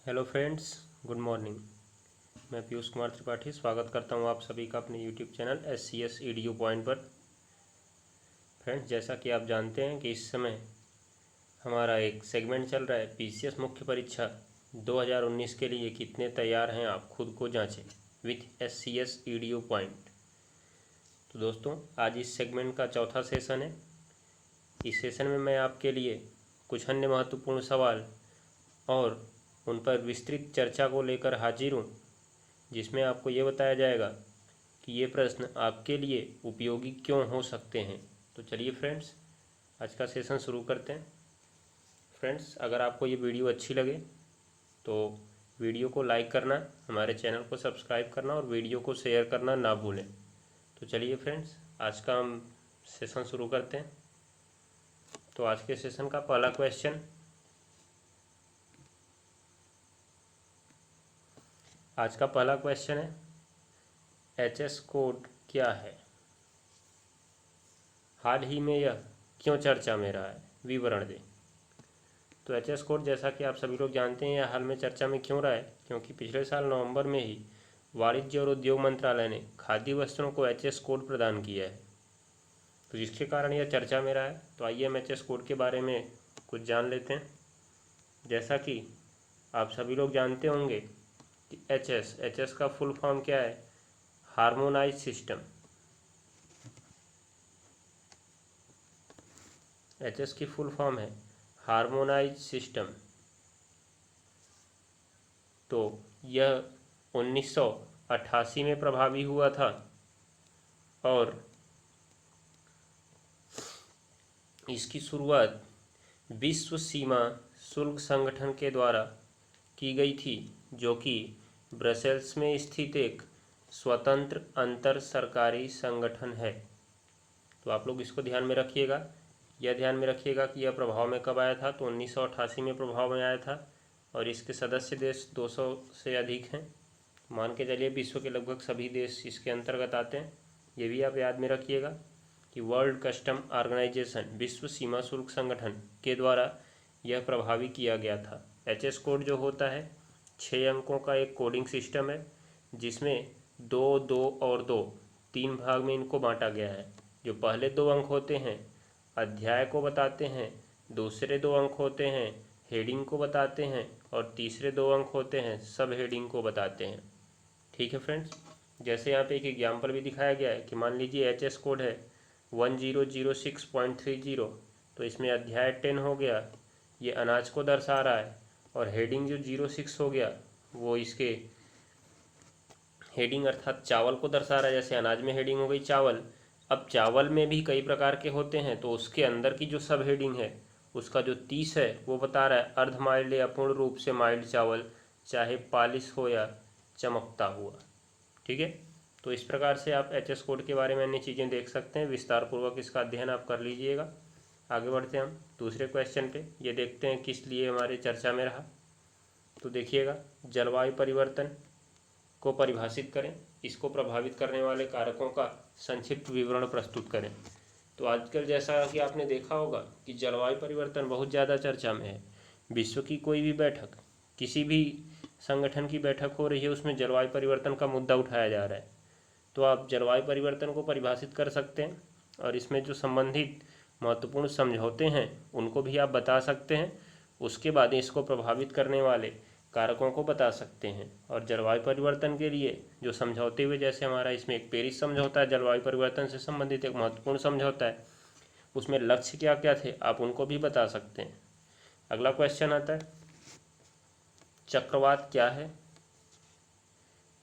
Hello friends, good morning. मैं पीयूष कुमार त्रिपाठी स्वागत करता हूं आप सभी का अपने YouTube channel SCS EDU point पर। फ्रेंड्स, जैसा कि आप जानते हैं कि इस समय हमारा एक सेगमेंट चल रहा है PCS मुख्य परीक्षा 2019 के लिए कितने तैयार हैं आप खुद को जांचें विथ SCS EDU पॉइंट। तो दोस्तों, आज इस सेगमेंट का चौथा सेशन है। इस सेशन में मैं आपके लिए कुछ अन्य महत्वपूर्ण सवाल और उन पर विस्तृत चर्चा को लेकर हाजिर हूँ, जिसमें आपको ये बताया जाएगा कि ये प्रश्न आपके लिए उपयोगी क्यों हो सकते हैं। तो चलिए फ्रेंड्स, आज का सेशन शुरू करते हैं। फ्रेंड्स, अगर आपको ये वीडियो अच्छी लगे तो वीडियो को लाइक करना, हमारे चैनल को सब्सक्राइब करना और वीडियो को शेयर करना ना भूलें। तो चलिए फ्रेंड्स, आज का हम सेशन शुरू करते हैं। तो आज के सेशन का पहला क्वेश्चन, है HS कोड क्या है, हाल ही में यह क्यों चर्चा में रहा है, विवरण दें। तो HS कोड, जैसा कि आप सभी लोग जानते हैं, यह हाल में चर्चा में क्यों रहा है, क्योंकि पिछले साल नवंबर में ही वाणिज्य और उद्योग मंत्रालय ने खाद्य वस्त्रों को HS कोड प्रदान किया है, तो जिसके कारण यह चर्चा में रहा है। तो आइए हम HS कोड के बारे में कुछ जान लेते हैं। जैसा कि आप सभी लोग जानते होंगे कि HS का फुल फॉर्म क्या है, हार्मोनाइज सिस्टम। HS की फुल फॉर्म है हार्मोनाइज सिस्टम। तो यह 1988 में प्रभावी हुआ था और इसकी शुरुआत विश्व सीमा शुल्क संगठन के द्वारा की गई थी, जो कि ब्रसेल्स में स्थित एक स्वतंत्र अंतर सरकारी संगठन है। तो आप लोग इसको ध्यान में रखिएगा। यह ध्यान में रखिएगा कि यह प्रभाव में कब आया था। तो 1988 में प्रभाव में आया था और इसके सदस्य देश 200 से अधिक हैं। मान के चलिए विश्व के लगभग सभी देश इसके अंतर्गत आते हैं। ये भी आप याद में रखिएगा कि वर्ल्ड कस्टम ऑर्गेनाइजेशन, विश्व सीमा शुल्क संगठन के द्वारा यह प्रभावी किया गया था। HS कोड जो होता है 6 अंकों का एक कोडिंग सिस्टम है, जिसमें 2, 2 और 2 3 भाग में इनको बांटा गया है। जो पहले 2 अंक होते हैं अध्याय को बताते हैं, दूसरे 2 अंक होते हैं हेडिंग को बताते हैं और तीसरे 2 अंक होते हैं सब हेडिंग को बताते हैं। ठीक है फ्रेंड्स, जैसे यहाँ पे एक एग्जाम्पल भी दिखाया गया है कि मान लीजिए HS कोड है 1006.30, तो इसमें अध्याय 10 हो गया, ये अनाज को दर्शा रहा है, और हेडिंग जो 06 हो गया वो इसके हेडिंग अर्थात चावल को दर्शा रहा है। जैसे अनाज में हेडिंग हो गई चावल। अब चावल में भी कई प्रकार के होते हैं, तो उसके अंदर की जो सब हेडिंग है उसका जो 30 है वो बता रहा है अर्ध माइल्ड या पूर्ण रूप से माइल्ड चावल, चाहे पालिश हो या चमकता हुआ। ठीक है, तो इस प्रकार से आप HS कोड के बारे में अन्य चीज़ें देख सकते हैं। विस्तार पूर्वक इसका अध्ययन आप कर लीजिएगा। आगे बढ़ते हैं हम दूसरे क्वेश्चन पे। ये देखते हैं किस लिए हमारे चर्चा में रहा। तो देखिएगा, जलवायु परिवर्तन को परिभाषित करें, इसको प्रभावित करने वाले कारकों का संक्षिप्त विवरण प्रस्तुत करें। तो आजकल जैसा कि आपने देखा होगा कि जलवायु परिवर्तन बहुत ज़्यादा चर्चा में है। विश्व की कोई भी बैठक, किसी भी संगठन की बैठक हो रही है, उसमें जलवायु परिवर्तन का मुद्दा उठाया जा रहा है। तो आप जलवायु परिवर्तन को परिभाषित कर सकते हैं और इसमें जो संबंधित महत्वपूर्ण समझौते हैं उनको भी आप बता सकते हैं। उसके बाद इसको प्रभावित करने वाले कारकों को बता सकते हैं। और जलवायु परिवर्तन के लिए जो समझौते हुए, जैसे हमारा इसमें एक पेरिस समझौता है, जलवायु परिवर्तन से संबंधित एक महत्वपूर्ण समझौता है, उसमें लक्ष्य क्या क्या थे आप उनको भी बता सकते हैं। अगला क्वेश्चन आता है, चक्रवात क्या है,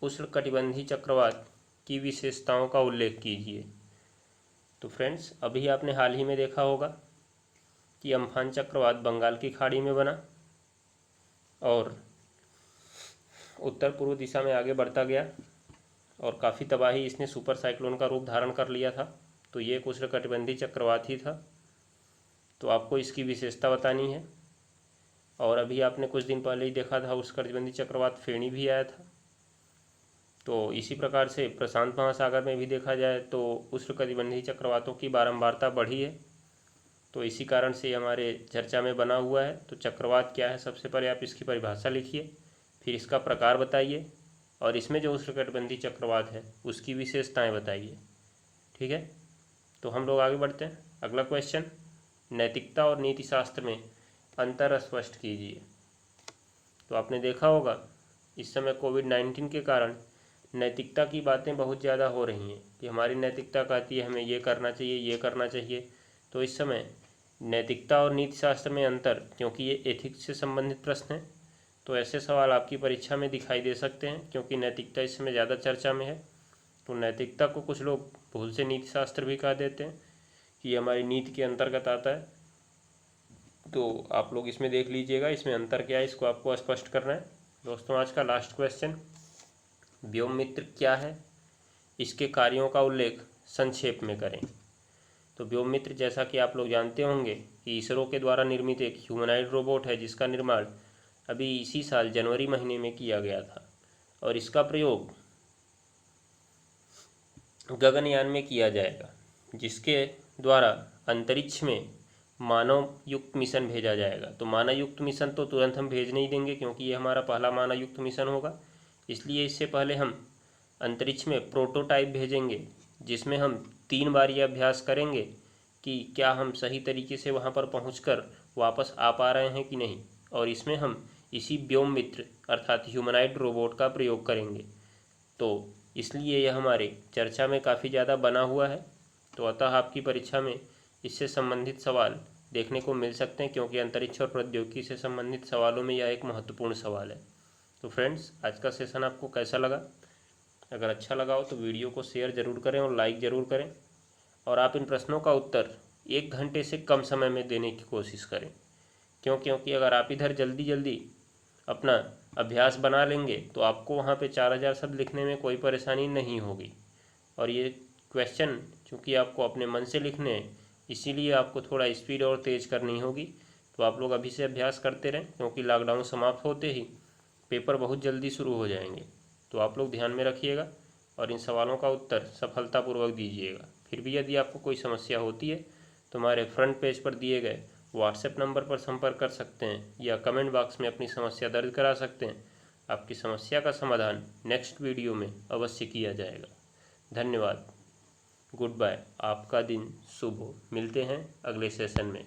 उष्णकटिबंधीय चक्रवात की विशेषताओं का उल्लेख कीजिए। तो फ्रेंड्स, अभी आपने हाल ही में देखा होगा कि अम्फान चक्रवात बंगाल की खाड़ी में बना और उत्तर पूर्व दिशा में आगे बढ़ता गया और काफ़ी तबाही इसने सुपर साइक्लोन का रूप धारण कर लिया था। तो ये एक उष्णकटिबंधीय चक्रवात ही था। तो आपको इसकी विशेषता बतानी है। और अभी आपने कुछ दिन पहले ही देखा था उष्णकटिबंधीय चक्रवात फेनी भी आया था। तो इसी प्रकार से प्रशांत महासागर में भी देखा जाए तो उष्णकटिबंधीय चक्रवातों की बारंबारता बढ़ी है। तो इसी कारण से हमारे चर्चा में बना हुआ है। तो चक्रवात क्या है, सबसे पहले आप इसकी परिभाषा लिखिए। फिर इसका प्रकार बताइए, और इसमें जो उष्णकटिबंधीय चक्रवात है उसकी विशेषताएं बताइए। ठीक है, तो हम लोग आगे बढ़ते हैं। अगला क्वेश्चन, नैतिकता और नीतिशास्त्र में अंतर स्पष्ट कीजिए। तो आपने देखा होगा इस समय कोविड-19 के कारण नैतिकता की बातें बहुत ज़्यादा हो रही हैं कि हमारी नैतिकता कहती है हमें ये करना चाहिए, ये करना चाहिए। तो इस समय नैतिकता और नीतिशास्त्र में अंतर, क्योंकि ये एथिक्स से संबंधित प्रश्न हैं, तो ऐसे सवाल आपकी परीक्षा में दिखाई दे सकते हैं, क्योंकि नैतिकता इस समय ज़्यादा चर्चा में है। तो नैतिकता को कुछ लोग भूल से नीतिशास्त्र भी कह देते हैं कि ये हमारी नीति के अंतर्गत आता है। तो आप लोग इसमें देख लीजिएगा इसमें अंतर क्या है, इसको आपको स्पष्ट करना है। दोस्तों, आज का लास्ट क्वेश्चन, व्योम मित्र क्या है, इसके कार्यों का उल्लेख संक्षेप में करें। तो व्योम मित्र जैसा कि आप लोग जानते होंगे कि इसरो के द्वारा निर्मित एक ह्यूमनॉइड रोबोट है जिसका निर्माण अभी इसी साल जनवरी महीने में किया गया था, और इसका प्रयोग गगनयान में किया जाएगा, जिसके द्वारा अंतरिक्ष में मानव युक्त मिशन भेजा जाएगा। तो मानव युक्त मिशन तो तुरंत हम भेज नहीं देंगे, क्योंकि ये हमारा पहला मानव युक्त मिशन होगा। इसलिए इससे पहले हम अंतरिक्ष में प्रोटोटाइप भेजेंगे, जिसमें हम 3 बार ये अभ्यास करेंगे कि क्या हम सही तरीके से वहाँ पर पहुँचकर वापस आ पा रहे हैं कि नहीं, और इसमें हम इसी व्योम मित्र अर्थात ह्यूमनॉइड रोबोट का प्रयोग करेंगे। तो इसलिए यह हमारे चर्चा में काफ़ी ज़्यादा बना हुआ है। तो अतः आपकी परीक्षा में इससे संबंधित सवाल देखने को मिल सकते हैं, क्योंकि अंतरिक्ष और प्रौद्योगिकी से संबंधित सवालों में यह एक महत्वपूर्ण सवाल है। तो फ्रेंड्स, आज का सेशन आपको कैसा लगा? अगर अच्छा लगा हो तो वीडियो को शेयर ज़रूर करें और लाइक ज़रूर करें, और आप इन प्रश्नों का उत्तर 1 घंटे से कम समय में देने की कोशिश करें। क्योंकि अगर आप इधर जल्दी जल्दी अपना अभ्यास बना लेंगे तो आपको वहाँ पे 4000 शब्द लिखने में कोई परेशानी नहीं होगी। और ये क्वेश्चन चूँकि आपको अपने मन से लिखने हैं, इसीलिए आपको थोड़ा स्पीड और तेज़ करनी होगी। तो आप लोग अभी से अभ्यास करते रहें, क्योंकि लॉकडाउन समाप्त होते ही पेपर बहुत जल्दी शुरू हो जाएंगे। तो आप लोग ध्यान में रखिएगा और इन सवालों का उत्तर सफलतापूर्वक दीजिएगा। फिर भी यदि आपको कोई समस्या होती है तो हमारे फ्रंट पेज पर दिए गए व्हाट्सएप नंबर पर संपर्क कर सकते हैं, या कमेंट बॉक्स में अपनी समस्या दर्ज करा सकते हैं। आपकी समस्या का समाधान नेक्स्ट वीडियो में अवश्य किया जाएगा। धन्यवाद, गुड बाय, आपका दिन शुभ हो। मिलते हैं अगले सेशन में।